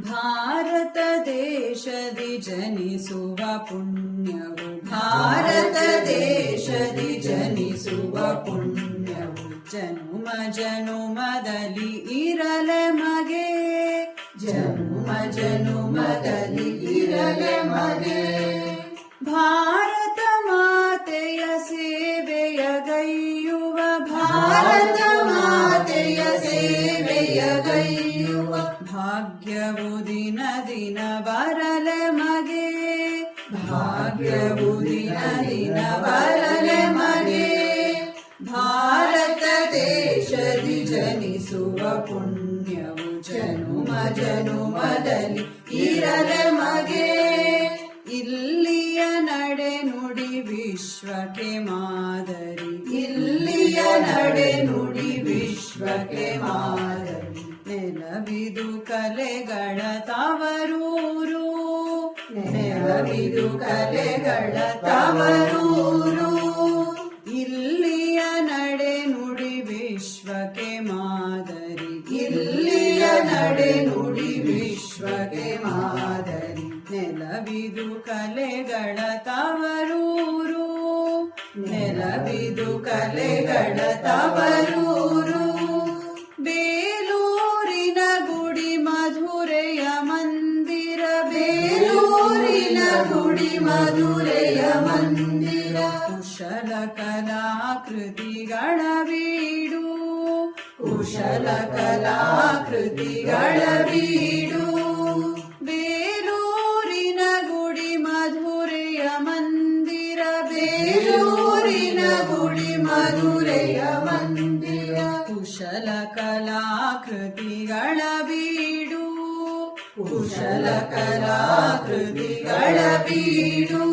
ಭಾರತ ದೇಶದಿ ಜನಿಸುವ ಪುಣ್ಯವು ಭಾರತ ದೇಶದಿ ಜನಿಸುವ ಪುಣ್ಯವು ಜನುಮ ಜನುಮದಲ್ಲಿ ಇರಲೆ ಮಗೆ ಜನುಮ ಜನುಮದಲ್ಲಿ ಇರಲೆ ಮಗೆ ಭಾರತ ಮಾತೆಯ ಸೇವೆಯ ಗೈಯುವ ಭಾರತ ಮಾತೆಯ ಸೇವೆಯ ಗೈಯುವ ಭಾಗ್ಯವು ದಿನ ದಿನ ಬರಲೆ ಮಗೆ ಭಾಗ್ಯವು ದಿನ ದಿನ ಬರಲೆ ಮಗೆ ಭಾರತ ದೇಶದಿ ಜನಿಸುವ ಪುಣ್ಯವು ಜನುಮ ಜನುಮದಲ್ಲಿ ಇರಲೆ ಮಗೆ ಇಲ್ಲಿಯ ನಡೆ ನುಡಿ ವಿಶ್ವಕ್ಕೆ ಮಾದರಿ ಇಲ್ಲಿಯ ನಡೆ ನುಡಿ ವಿಶ್ವಕ್ಕೆ ಮಾದರಿ ನೆಲವಿದು ಕಲೆಗಳ ತವರೂರು ನೆಲವಿದು ಕಲೆಗಳ ತವರೂರು ಇಲ್ಲಿಯ ನಡೆ ನುಡಿ ವಿಶ್ವಕ್ಕೆ ಮಾದರಿ ಇಲ್ಲಿಯ ನಡೆ ನುಡಿ ವಿಶ್ವಕ್ಕೆ ಮಾದರಿ ನೆಲವಿದು ಕಲೆಗಳ ತವರೂರು ನೆಲವಿದು ಕಲೆಗಳ ತವರೂರು ಬೇಲೂರಿನ ಗುಡಿ ಮಧುರೆಯ ಮಂದಿರ ಬೇಲೂರಿನ ಗುಡಿ ಮಧುರೆಯ ಮಂದಿರ ಕುಶಲ ಕಲಾಕೃತಿಗಳ ಬೀಡು ಕುಶಲ ಕಲಾಕೃತಿಗಳ ಬೀಡು ಬೇಲೂರಿನ ಗುಡಿ ಮಧುರೆಯ ಮಂದಿರ ಬೇಲೂರಿನ ಗುಡಿ ಮಧುರೆಯ ಮಂದಿರ ಕುಶಲ ಕಲಾಕೃತಿಗಳ ಬೀಡು ಕುಶಲ ಕಲಾಕೃತಿಗಳ ಬೀಡು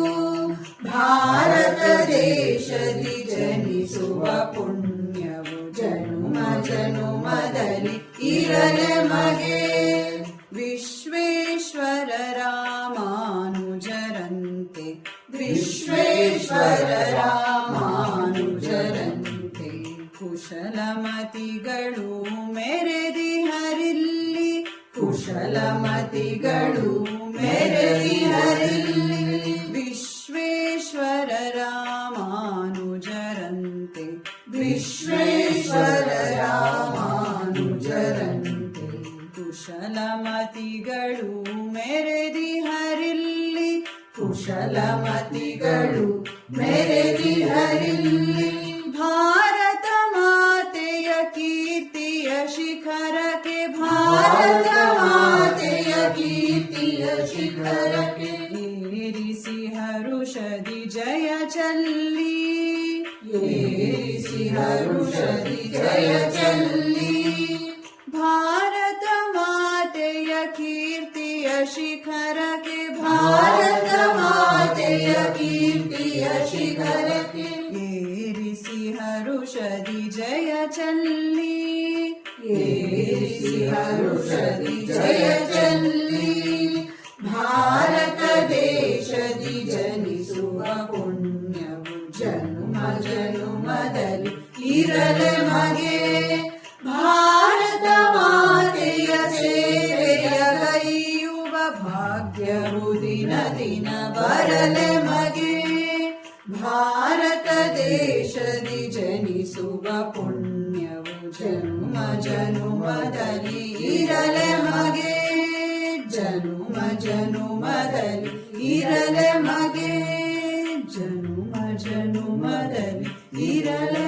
ಭಾರತ ದೇಶದಿ ಜನಿಸುವ ಪುಣ್ಯವು ಜನುಮ ಜನುಮದಲ್ಲಿ ಇರಲೆ ಮಗೆ ವಿಶ್ವೇಶ್ವರ ರಾಮಾನುಜರಂತೆ ವಿಶ್ವೇಶ್ವರ ರಾಮಾನುಜರಂತೆ ಕುಶಲಮತಿಗಳು ಮೆರೆದಿಹರಿಲ್ಲಿ ಕುಶಲಮತಿಗಳು ಮೆರೆದಿಹರಿಲ್ಲಿ ವಿಶ್ವೇಶ್ವರ ರಾಮಾನುಜರಂತೆ ವಿಶ್ವೇಶ್ವರ ರಾಮಾನುಜರಂತೆ ಕುಶಲಮತಿಗಳು ಮೆರೆದಿಹರಿಲ್ಲಿ ಕುಶಲಮತಿಗಳು ಮೆರೆದಿಹರಿಲ್ಲಿ ಭಾರತ ಮಾತೆಯ ಕೀರ್ತಿಯ ಶಿಖರಕ್ಕೆ ಭಾರತ ಮಾತೆಯ ಕೀರ್ತಿಯ ಶಿಖರಕ್ಕೆ ಏರಿಸಿ ಹರುಷದಿ ಜಯ ಚಲ್ಲಿ ಏರಿಸಿ ಹರುಷದಿ ಜಯ ಚಲ್ಲಿ ಭಾರತ ಮಾತೆಯ ಕೀರ್ತಿಯ ಶಿಖರಕ್ಕೆ ಭಾರತ ಮಾತೆಯ ಕೀರ್ತಿಯ ಶಿಖರಕ್ಕೆ ಏರಿಸಿ ಹರುಷದಿ ಜಯ ಚಲ್ಲಿ ಏರಿಸಿ ಹರುಷದಿ ಜಯ ಚಲ್ಲಿ ಭಾರತ ದೇಶದಿ ಜನಿಸುವ ಪುಣ್ಯವು ಜನುಮ ಜನುಮದಲ್ಲಿ ಇರಲೆ ಮಗೆ ಭಾರತ ಮಾತೆಯ ಸೇವೆಯ ಗೈಯುವ ಭಾಗ್ಯವು ದಿನ ದಿನ ಬರಲೆ ಮಗೆ ಭಾರತ ದೇಶದಿ ಜನಿಸುವ ಪುಣ್ಯವು ಜನುಮ ಜನುಮದಲ್ಲಿ ಇರಲೆ ಮಗೆ ಜನುಮ ಜನುಮದಲ್ಲಿ ಇರಲೆ ಮಗೆ ಜನುಮ ಜನುಮದಲ್ಲಿ ಇರಲೆ